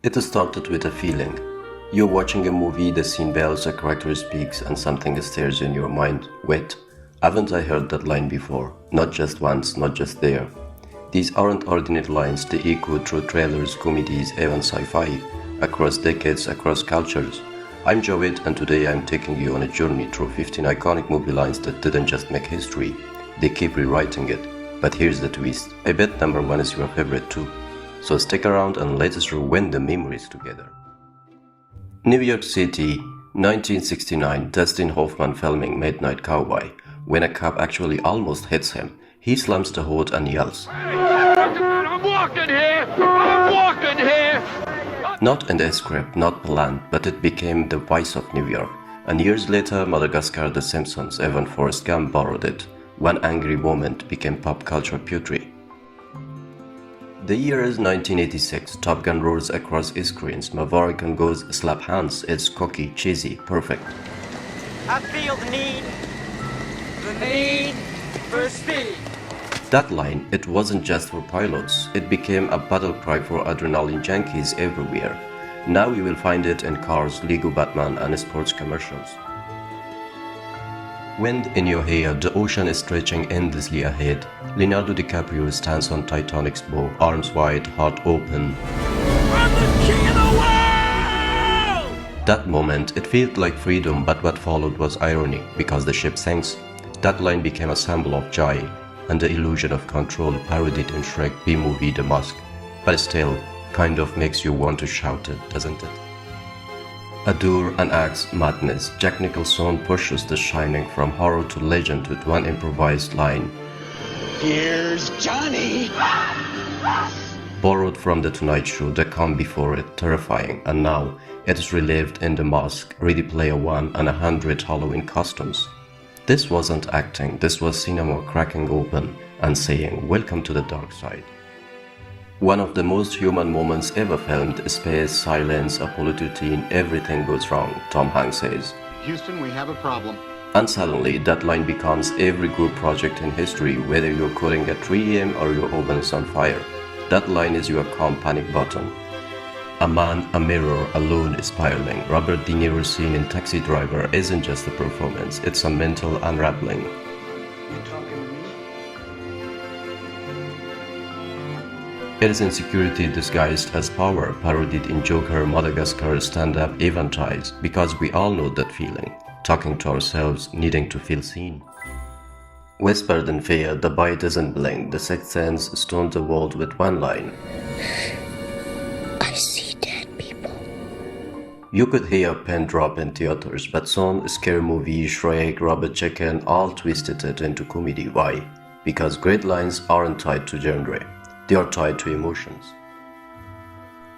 It started with a feeling. You're watching a movie, the scene bells, a character speaks, and something stirs in your mind. Wait, haven't I heard that line before? Not just once, not just there. These aren't ordinary lines, they echo through trailers, comedies, even sci-fi, across decades, across cultures. I'm Jawed, and today I'm taking you on a journey through 15 iconic movie lines that didn't just make history, they keep rewriting it. But here's the twist, I bet number one is your favorite too. So stick around and let us rewind the memories together. New York City, 1969, Dustin Hoffman filming Midnight Cowboy. When a cop actually almost hits him, he slams the hood and yells, I'm walking here! I'm walking here! Not in the script, not planned, but it became the voice of New York. And years later, Madagascar, The Simpsons, even Forrest Gump borrowed it. One angry moment became pop culture poetry. The year is 1986. Top Gun roars across screens. Maverick and goes slap hands. It's cocky, cheesy, perfect. I feel the need for speed. That line, it wasn't just for pilots. It became a battle cry for adrenaline junkies everywhere. Now you will find it in cars, Lego Batman, and sports commercials. Wind in your hair, the ocean is stretching endlessly ahead. Leonardo DiCaprio stands on Titanic's bow, arms wide, heart open. I'm the king of the world! That moment, it felt like freedom, but what followed was irony, because the ship sinks. That line became a symbol of joy, and the illusion of control parodied in Shrek B-movie The Mask. But still, kind of makes you want to shout it, doesn't it? Adore and acts madness. Jack Nicholson pushes The Shining from horror to legend with one improvised line. Here's Johnny! Borrowed from The Tonight Show, the calm before it, terrifying, and now it is relived in The Mask, Ready Player One, and 100 Halloween costumes. This wasn't acting, this was cinema cracking open and saying, welcome to the dark side. One of the most human moments ever filmed, space, silence, Apollo 13, everything goes wrong, Tom Hanks says. Houston, we have a problem. And suddenly, that line becomes every group project in history, whether you're coding at 3 am or your oven is on fire. That line is your calm panic button. A man, a mirror, alone spiraling. Robert De Niro's scene in Taxi Driver isn't just a performance, it's a mental unraveling. You talking to me? It is insecurity disguised as power, parodied in Joker, Madagascar, stand-up, even ties, because we all know that feeling, talking to ourselves, needing to feel seen. Whispered in fear, the bite doesn't blink, the sixth sense stones the world with one line. I see dead people. You could hear a pin drop in theaters, but some scary movie, Shrek, Robot Chicken, all twisted it into comedy. Why? Because great lines aren't tied to genre. They are tied to emotions.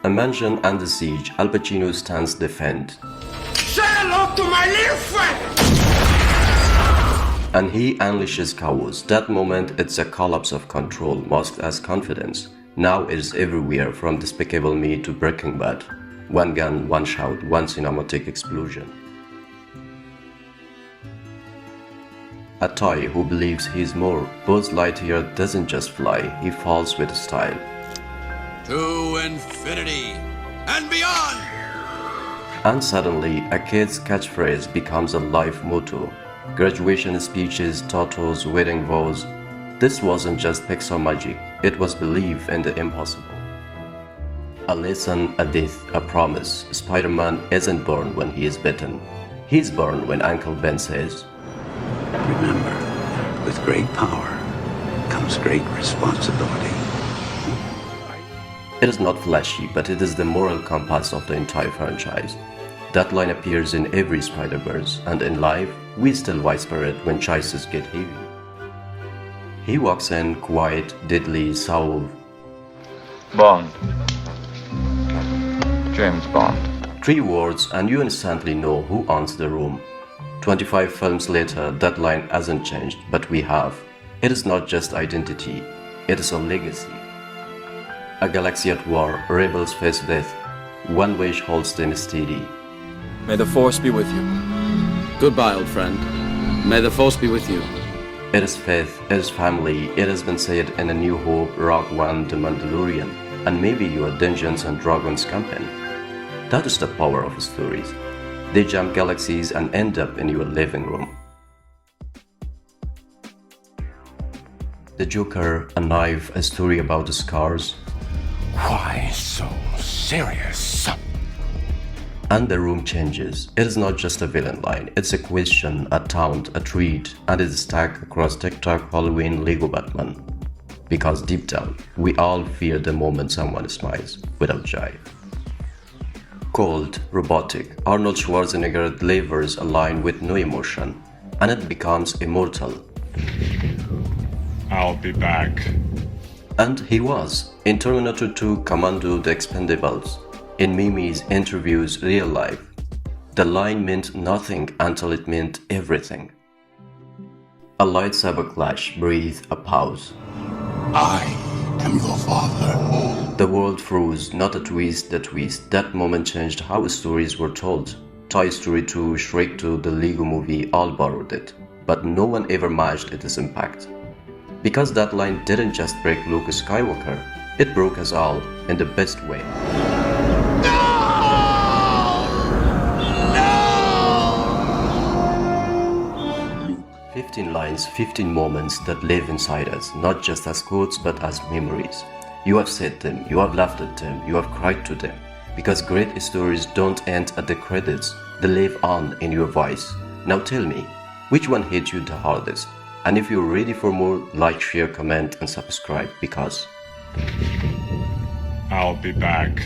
A mansion under siege, Al Pacino stands defend. Say hello to my little friend! And he unleashes chaos. That moment, it's a collapse of control, masked as confidence. Now it is everywhere, from Despicable Me to Breaking Bad. One gun, one shout, one cinematic explosion. A toy who believes he's more. Buzz Lightyear doesn't just fly, he falls with style. To infinity and beyond! And suddenly, a kid's catchphrase becomes a life motto. Graduation speeches, tattooed, wedding vows. This wasn't just Pixar magic, it was belief in the impossible. A lesson, a death, a promise. Spider-Man isn't born when he is bitten. He's born when Uncle Ben says, Remember, with great power comes great responsibility. It is not flashy, but it is the moral compass of the entire franchise. That line appears in every Spider-Verse, and in life, we still whisper it when choices get heavy. He walks in, quiet, deadly, suave. Bond. James Bond. 3 words and you instantly know who owns the room. 25 films later, that line hasn't changed, but we have. It is not just identity, it is a legacy. A galaxy at war, rebels face death. One wish holds them steady. May the Force be with you. Goodbye, old friend. May the Force be with you. It is faith, it is family, it has been said in A New Hope, Rogue One, The Mandalorian. and maybe your Dungeons and Dragons campaign. That is the power of stories. They jump galaxies and end up in your living room. The Joker, a knife, a story about the scars. Why so serious? And the room changes. It is not just a villain line, it's a question, a taunt, a treat, and it is stacked across TikTok, Halloween, Lego Batman. Because deep down, we all fear the moment someone smiles without joy. Cold, robotic, Arnold Schwarzenegger delivers a line with no emotion, and it becomes immortal. I'll be back. And he was. In Terminator 2, Commando, The Expendables. In Mimi's interviews, Real Life. The line meant nothing until it meant everything. A lightsaber clash, breathe, a pause. I am your father. The world froze, not a twist, the twist. That moment changed how stories were told. Toy Story 2, Shrek 2, the Lego movie all borrowed it. But no one ever matched its impact. Because that line didn't just break Luke Skywalker, it broke us all in the best way. 15 lines, 15 moments that live inside us, not just as quotes but as memories. You have said them, you have laughed at them, you have cried to them. Because great stories don't end at the credits, they live on in your voice. Now tell me, which one hit you the hardest? And if you're ready for more, like, share, comment and subscribe because I'll be back.